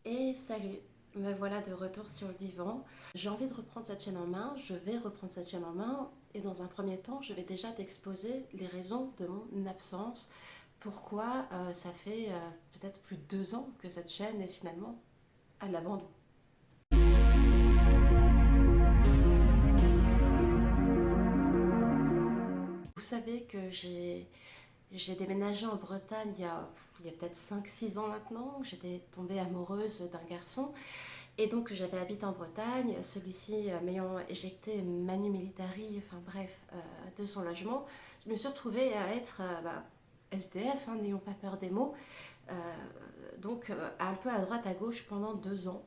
Et salut, me voilà de retour sur le divan. J'ai envie de reprendre cette chaîne en main, je vais reprendre cette chaîne en main et dans un premier temps, je vais déjà t'exposer les raisons de mon absence. Pourquoi ça fait peut-être plus de 2 ans que cette chaîne est finalement à l'abandon. Vous savez que j'ai déménagé en Bretagne il y a peut-être 5 6 ans maintenant. J'étais tombée amoureuse d'un garçon. Et donc j'avais habité en Bretagne, celui-ci m'ayant éjecté manu militari, enfin bref, de son logement, je me suis retrouvée à être SDF, hein, n'ayons pas peur des mots, euh, donc un peu à droite à gauche pendant 2 ans,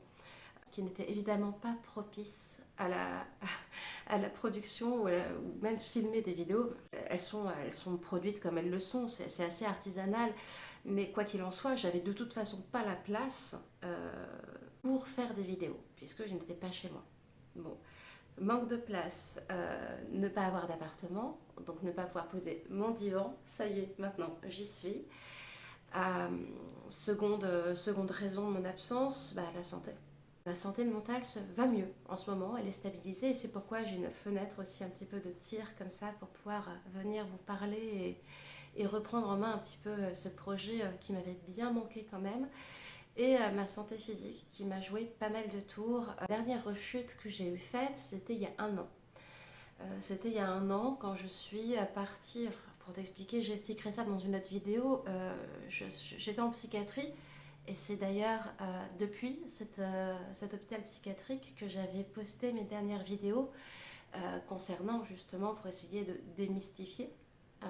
ce qui n'était évidemment pas propice à la production ou même filmer des vidéos. Elles sont produites comme elles le sont, c'est assez artisanal, mais quoi qu'il en soit, j'avais de toute façon pas la place pour faire des vidéos, puisque je n'étais pas chez moi. Bon, manque de place, ne pas avoir d'appartement, donc ne pas pouvoir poser mon divan, ça y est, maintenant j'y suis. Euh, seconde raison de mon absence, la santé. Ma santé mentale va mieux en ce moment, elle est stabilisée et c'est pourquoi j'ai une fenêtre aussi un petit peu de tir comme ça pour pouvoir venir vous parler et reprendre en main un petit peu ce projet qui m'avait bien manqué quand même. Et ma santé physique qui m'a joué pas mal de tours. La dernière rechute que j'ai eu faite, c'était il y a un an. C'était il y a un an quand je suis partie, enfin, pour t'expliquer, j'expliquerai ça dans une autre vidéo, j'étais en psychiatrie et c'est d'ailleurs depuis cet hôpital psychiatrique que j'avais posté mes dernières vidéos concernant justement pour essayer de démystifier euh,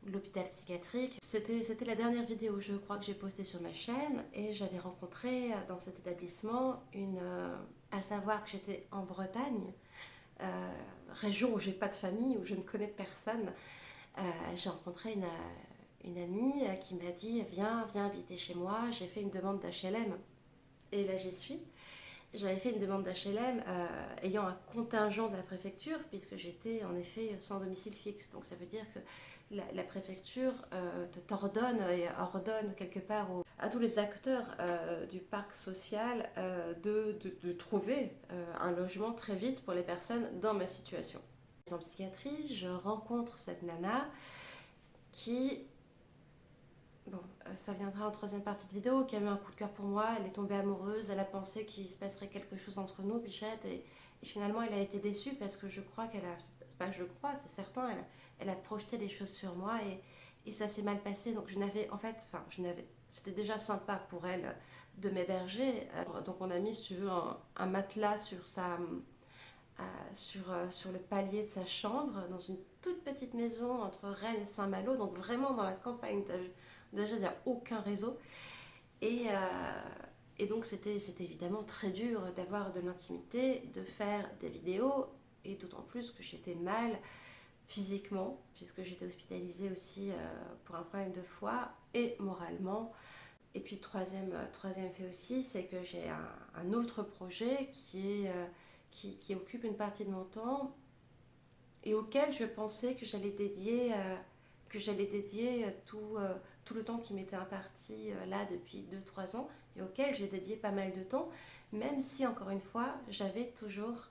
l'hôpital psychiatrique. C'était la dernière vidéo, je crois, que j'ai postée sur ma chaîne et j'avais rencontré dans cet établissement à savoir que j'étais en Bretagne, région où j'ai pas de famille, où je ne connais personne. J'ai rencontré une amie qui m'a dit viens habiter chez moi. J'ai fait une demande d'HLM et là j'y suis. J'avais fait une demande d'HLM ayant un contingent de la préfecture, puisque j'étais en effet sans domicile fixe. Donc ça veut dire que la préfecture t'ordonne et ordonne quelque part à tous les acteurs du parc social de trouver un logement très vite pour les personnes dans ma situation. En psychiatrie, je rencontre cette nana qui, bon, ça viendra en troisième partie de vidéo, qui a eu un coup de cœur pour moi, elle est tombée amoureuse, elle a pensé qu'il se passerait quelque chose entre nous, Bichette, et finalement elle a été déçue parce que je crois qu'elle a, pas je crois, c'est certain, elle a projeté des choses sur moi et ça s'est mal passé, donc je n'avais, en fait, enfin, c'était déjà sympa pour elle de m'héberger, donc on a mis, si tu veux, un matelas sur le palier de sa chambre, dans une toute petite maison entre Rennes et Saint-Malo, donc vraiment dans la campagne. Déjà, il n'y a aucun réseau. Et, euh, et donc, c'était évidemment très dur d'avoir de l'intimité, de faire des vidéos, et d'autant plus que j'étais mal physiquement, puisque j'étais hospitalisée aussi pour un problème de foie, et moralement. Et puis, troisième fait aussi, c'est que j'ai un autre projet qui occupe une partie de mon temps et auquel je pensais que j'allais dédier tout le temps qui m'était imparti là depuis 2 3 ans et auquel j'ai dédié pas mal de temps, même si encore une fois j'avais toujours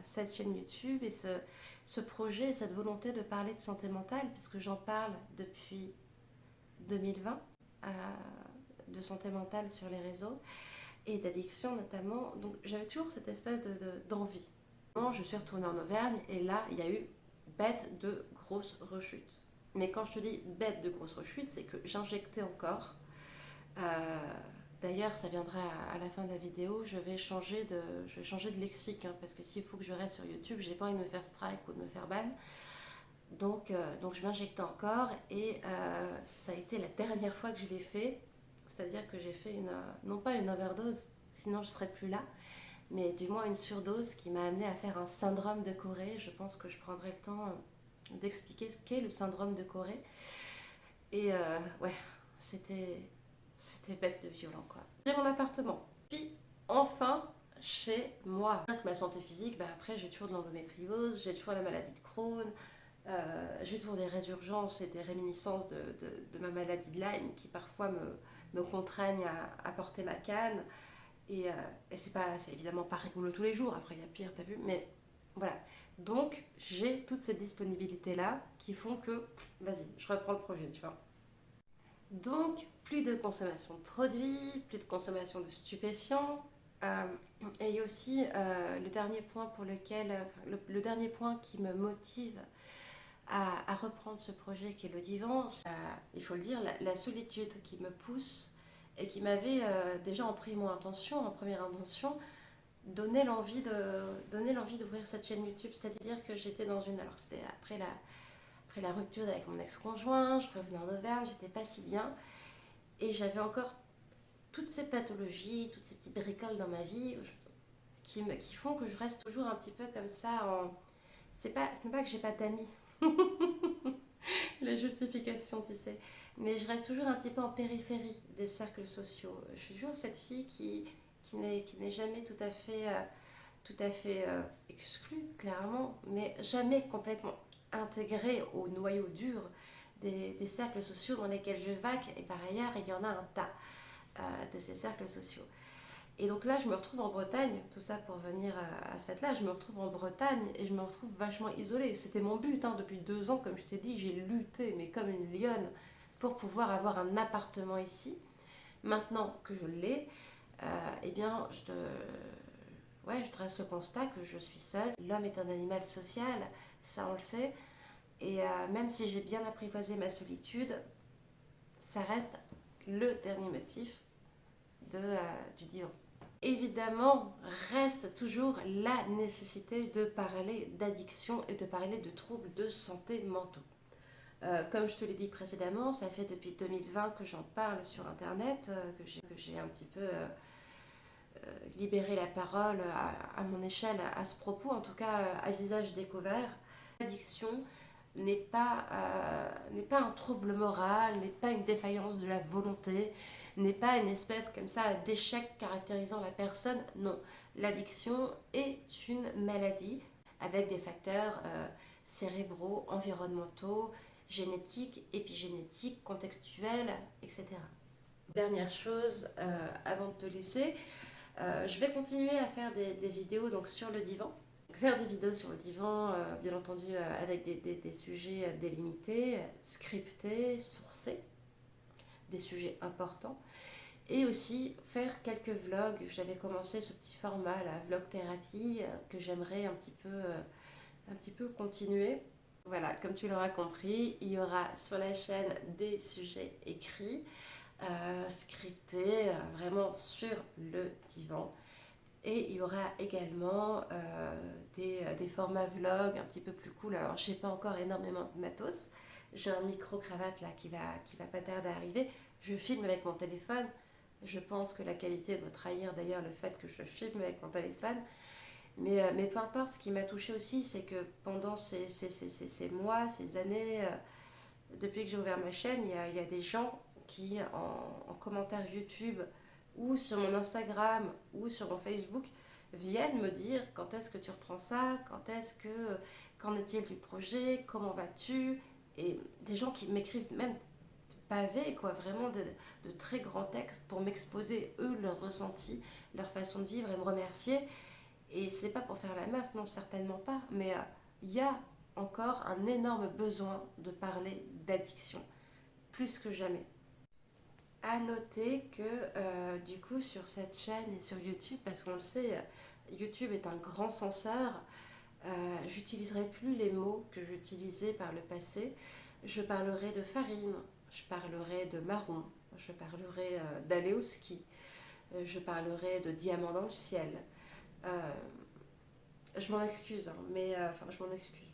cette chaîne YouTube et ce projet, cette volonté de parler de santé mentale, puisque j'en parle depuis 2020, de santé mentale sur les réseaux et d'addiction notamment. Donc j'avais toujours cette espèce d'envie. Je suis retournée en Auvergne et là, il y a eu bête de grosse rechute. Mais quand je te dis bête de grosse rechute, c'est que j'injectais encore. Euh, D'ailleurs, ça viendra à la fin de la vidéo. Je vais changer de lexique hein, parce que s'il faut que je reste sur YouTube, j'ai pas envie de me faire strike ou de me faire ban. Donc je m'injectais encore et ça a été la dernière fois que je l'ai fait. C'est-à-dire que j'ai fait non pas une overdose, sinon je serais plus là, mais du moins une surdose qui m'a amené à faire un syndrome de Corée. Je pense que je prendrai le temps d'expliquer ce qu'est le syndrome de Corée. Et ouais, c'était, c'était bête de violent quoi. J'ai mon appartement. Puis enfin chez moi. Avec ma santé physique, après j'ai toujours de l'endométriose, j'ai toujours la maladie de Crohn, j'ai toujours des résurgences et des réminiscences de ma maladie de Lyme qui parfois me contraignent à porter ma canne. Et c'est évidemment pas rigolo tous les jours, après il y a pire, t'as vu, mais voilà. Donc j'ai toute cette disponibilité-là qui font que, vas-y, je reprends le projet, tu vois. Donc, plus de consommation de produits, plus de consommation de stupéfiants. euh, et aussi, le dernier point pour lequel, enfin, le dernier point qui me motive à reprendre ce projet qui est le divan, il faut le dire, la solitude qui me pousse et qui m'avait déjà en première intention, donné l'envie d'ouvrir cette chaîne YouTube. C'est-à-dire que j'étais dans une... Alors c'était après la rupture avec mon ex-conjoint, je revenais en Auvergne, j'étais pas si bien. Et j'avais encore toutes ces pathologies, toutes ces petites bricoles dans ma vie qui font que je reste toujours un petit peu comme ça en... Ce n'est pas que j'ai pas d'amis, la justification, tu sais. Mais je reste toujours un petit peu en périphérie des cercles sociaux. Je suis toujours cette fille qui n'est jamais tout à fait exclue, clairement, mais jamais complètement intégrée au noyau dur des cercles sociaux dans lesquels je vague. Et par ailleurs, il y en a un tas de ces cercles sociaux. Et donc là, je me retrouve en Bretagne, tout ça pour venir à cette fête-là, je me retrouve en Bretagne et je me retrouve vachement isolée. C'était mon but, hein, depuis 2 ans, comme je t'ai dit, j'ai lutté, mais comme une lionne, pour pouvoir avoir un appartement ici. Maintenant que je l'ai, eh bien, ouais, je dresse le constat que je suis seule. L'homme est un animal social, ça on le sait. Et même si j'ai bien apprivoisé ma solitude, ça reste le dernier motif du divan. Évidemment, reste toujours la nécessité de parler d'addiction et de parler de troubles de santé mentaux. Comme je te l'ai dit précédemment, ça fait depuis 2020 que j'en parle sur Internet, que j'ai un petit peu libéré la parole à mon échelle à ce propos, en tout cas à visage découvert. L'addiction n'est pas un trouble moral, n'est pas une défaillance de la volonté, n'est pas une espèce comme ça d'échec caractérisant la personne. Non, l'addiction est une maladie avec des facteurs cérébraux, environnementaux, génétiques, épigénétiques, contextuels, etc. Dernière chose, avant de te laisser, je vais continuer à faire des vidéos donc, sur le divan. Faire des vidéos sur le divan, bien entendu, avec des sujets délimités, scriptés, sourcés, des sujets importants. Et aussi faire quelques vlogs. J'avais commencé ce petit format, la vlog thérapie, que j'aimerais un petit peu continuer. Voilà, comme tu l'auras compris, il y aura sur la chaîne des sujets écrits, scriptés, vraiment sur le divan. Et il y aura également des formats vlog un petit peu plus cool. Alors, je n'ai pas encore énormément de matos. J'ai un micro-cravate là qui va pas tarder à arriver. Je filme avec mon téléphone. Je pense que la qualité doit trahir d'ailleurs le fait que je filme avec mon téléphone. Mais peu importe, ce qui m'a touchée aussi, c'est que pendant ces mois, ces années, depuis que j'ai ouvert ma chaîne, il y a des gens qui, en commentaire YouTube, ou sur mon Instagram, ou sur mon Facebook, viennent me dire quand est-ce que tu reprends ça, qu'en est-il du projet, comment vas-tu, et des gens qui m'écrivent même pavés, quoi, vraiment de très grands textes pour m'exposer, eux, leurs ressentis, leur façon de vivre et me remercier. Et c'est pas pour faire la meuf, non, certainement pas, mais il y a encore un énorme besoin de parler d'addiction, plus que jamais. À noter que du coup sur cette chaîne et sur YouTube, parce qu'on le sait, YouTube est un grand censeur, j'utiliserai plus les mots que j'utilisais par le passé. Je parlerai de farine, je parlerai de marron, je parlerai d'aller au ski, je parlerai de diamant dans le ciel. Euh, je m'en excuse, hein, mais enfin je m'en excuse.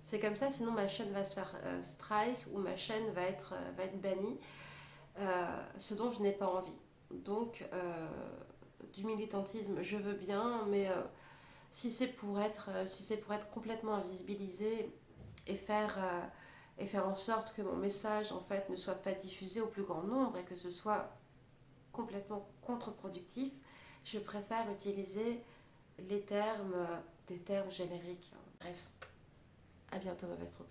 C'est comme ça, sinon ma chaîne va se faire strike ou ma chaîne va être bannie. Ce dont je n'ai pas envie. Donc, du militantisme, je veux bien, mais si c'est pour être complètement invisibilisé et et faire en sorte que mon message en fait ne soit pas diffusé au plus grand nombre et que ce soit complètement contre-productif, je préfère utiliser des termes génériques. Bref, à bientôt, mauvaise troupe.